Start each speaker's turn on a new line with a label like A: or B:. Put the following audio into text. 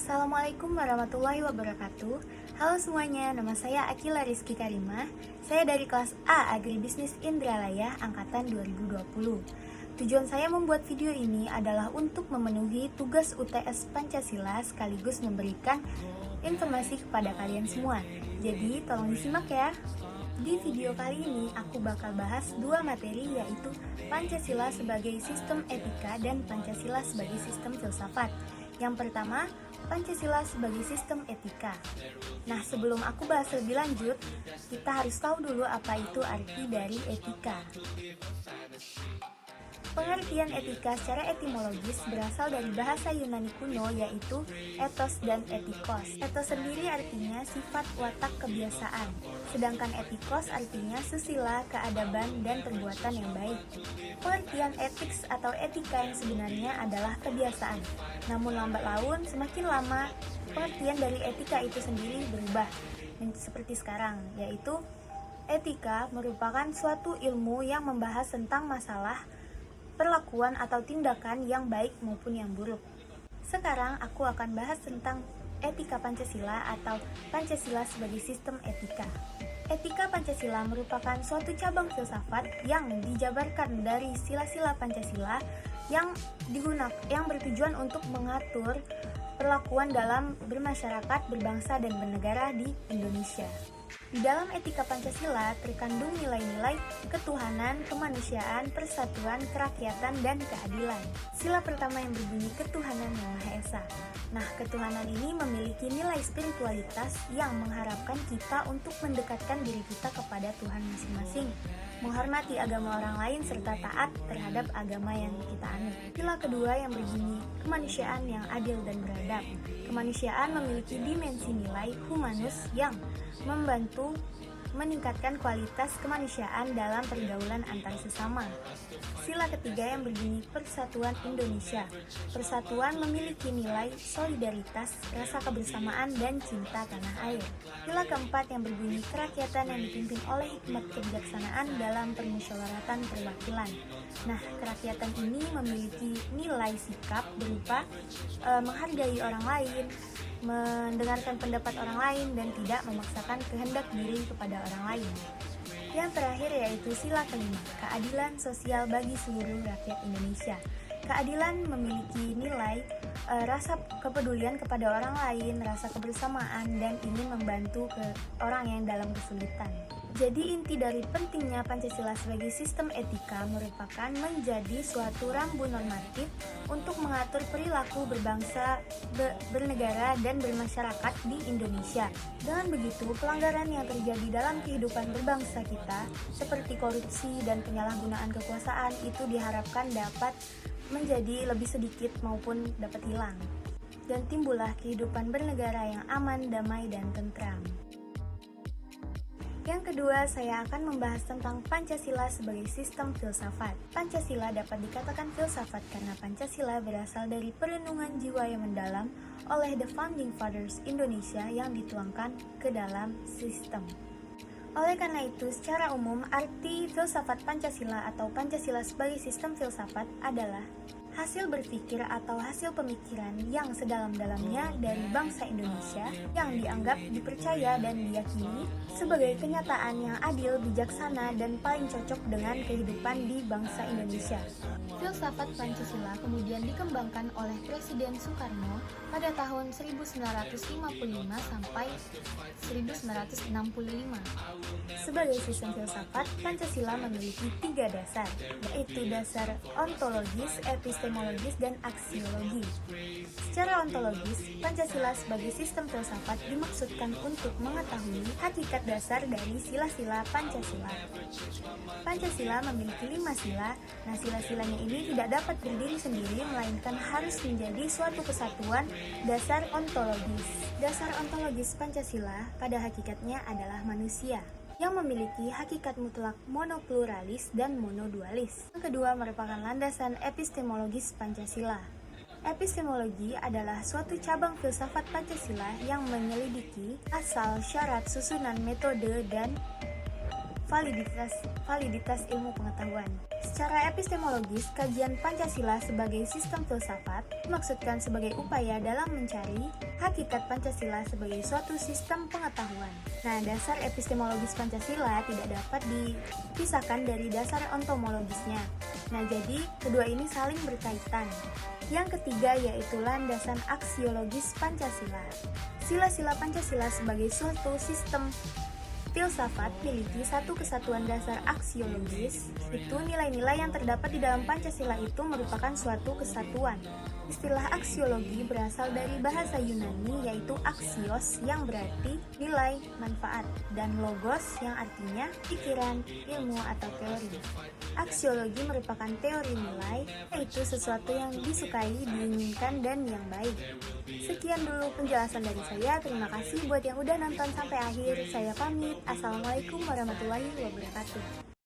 A: Assalamualaikum warahmatullahi wabarakatuh. Halo semuanya, nama saya Akila Rizky Karimah. Saya dari kelas A Agribisnis Indralaya angkatan 2020. Tujuan saya membuat video ini adalah untuk memenuhi tugas UTS Pancasila sekaligus memberikan informasi kepada kalian semua. Jadi tolong disimak ya. Di video kali ini aku bakal bahas dua materi, yaitu Pancasila sebagai sistem etika dan Pancasila sebagai sistem filsafat. Yang pertama, Pancasila sebagai sistem etika. Nah, sebelum aku bahas lebih lanjut, kita harus tahu dulu apa itu arti dari etika. Pengertian etika secara etimologis berasal dari bahasa Yunani kuno, yaitu ethos dan etikos. Ethos sendiri artinya sifat, watak, kebiasaan, sedangkan etikos artinya susila, keadaban, dan perbuatan yang baik. Pengertian ethics atau etika yang sebenarnya adalah kebiasaan. Namun lambat laun, semakin lama pengertian dari etika itu sendiri berubah seperti sekarang, yaitu etika merupakan suatu ilmu yang membahas tentang masalah perlakuan atau tindakan yang baik maupun yang buruk. Sekarang aku akan bahas tentang etika Pancasila atau Pancasila sebagai sistem etika. Etika Pancasila merupakan suatu cabang filsafat yang dijabarkan dari sila-sila Pancasila yang bertujuan untuk mengatur perlakuan dalam bermasyarakat, berbangsa, dan bernegara di Indonesia. Di dalam etika Pancasila terkandung nilai-nilai ketuhanan, kemanusiaan, persatuan, kerakyatan, dan keadilan. Sila pertama yang berbunyi ketuhanan yang Maha Esa. Nah, ketuhanan ini memiliki nilai spiritualitas yang mengharapkan kita untuk mendekatkan diri kita kepada Tuhan masing-masing, menghormati agama orang lain, serta taat terhadap agama yang kita anut. Sila kedua yang berbunyi kemanusiaan yang adil dan beradab. Kemanusiaan memiliki dimensi nilai humanus yang membantu meningkatkan kualitas kemanusiaan dalam pergaulan antar sesama. Sila ketiga yang berbunyi persatuan Indonesia. Persatuan memiliki nilai solidaritas, rasa kebersamaan, dan cinta tanah air. Sila keempat yang berbunyi kerakyatan yang dipimpin oleh hikmat kebijaksanaan dalam permusyawaratan perwakilan. Nah, kerakyatan ini memiliki nilai sikap berupa menghargai orang lain, mendengarkan pendapat orang lain, dan tidak memaksakan kehendak diri kepada orang lain. Yang terakhir yaitu sila kelima, keadilan sosial bagi seluruh rakyat Indonesia. Keadilan memiliki nilai rasa kepedulian kepada orang lain, rasa kebersamaan, dan ingin membantu orang yang dalam kesulitan. Jadi inti dari pentingnya Pancasila sebagai sistem etika merupakan menjadi suatu rambu normatif untuk mengatur perilaku berbangsa, bernegara, dan bermasyarakat di Indonesia. Dengan begitu, pelanggaran yang terjadi dalam kehidupan berbangsa kita, seperti korupsi dan penyalahgunaan kekuasaan, itu diharapkan dapat menjadi lebih sedikit maupun dapat hilang. Dan timbullah kehidupan bernegara yang aman, damai, dan tentram. Yang kedua, saya akan membahas tentang Pancasila sebagai sistem filsafat. Pancasila dapat dikatakan filsafat karena Pancasila berasal dari perenungan jiwa yang mendalam oleh The Founding Fathers Indonesia yang dituangkan ke dalam sistem. Oleh karena itu, secara umum, arti filsafat Pancasila atau Pancasila sebagai sistem filsafat adalah hasil berpikir atau hasil pemikiran yang sedalam-dalamnya dari bangsa Indonesia yang dianggap, dipercaya, dan diyakini sebagai kenyataan yang adil, bijaksana, dan paling cocok dengan kehidupan di bangsa Indonesia. Filsafat Pancasila kemudian dikembangkan oleh Presiden Soekarno pada tahun 1955 sampai 1965. Sebagai sistem filsafat, Pancasila memiliki 3 dasar, yaitu dasar ontologis, epistemologis, dan aksiologi. Secara ontologis, Pancasila sebagai sistem filsafat dimaksudkan untuk mengetahui hakikat dasar dari sila-sila Pancasila. Pancasila memiliki 5 sila. Nah, sila-silanya ini tidak dapat berdiri sendiri, melainkan harus menjadi suatu kesatuan dasar ontologis. Dasar ontologis Pancasila pada hakikatnya adalah manusia yang memiliki hakikat mutlak monopluralis dan monodualis. Yang kedua merupakan landasan epistemologis Pancasila. Epistemologi adalah suatu cabang filsafat Pancasila yang menyelidiki asal, syarat, susunan, metode, dan validitas ilmu pengetahuan. Secara epistemologis, kajian Pancasila sebagai sistem filsafat dimaksudkan sebagai upaya dalam mencari hakikat Pancasila sebagai suatu sistem pengetahuan. Nah, dasar epistemologis Pancasila tidak dapat dipisahkan dari dasar ontologisnya. Nah, jadi kedua ini saling berkaitan. Yang ketiga yaitu landasan aksiologis Pancasila. Sila-sila Pancasila sebagai suatu sistem filsafat memiliki satu kesatuan dasar aksiologis. Itu nilai-nilai yang terdapat di dalam Pancasila itu merupakan suatu kesatuan. Istilah aksiologi berasal dari bahasa Yunani yaitu aksios yang berarti nilai, manfaat, dan logos yang artinya pikiran, ilmu, atau teori. Aksiologi merupakan teori nilai, yaitu sesuatu yang disukai, diinginkan, dan yang baik. Sekian dulu penjelasan dari saya. Terima kasih buat yang udah nonton sampai akhir. Saya pamit. Assalamualaikum warahmatullahi wabarakatuh.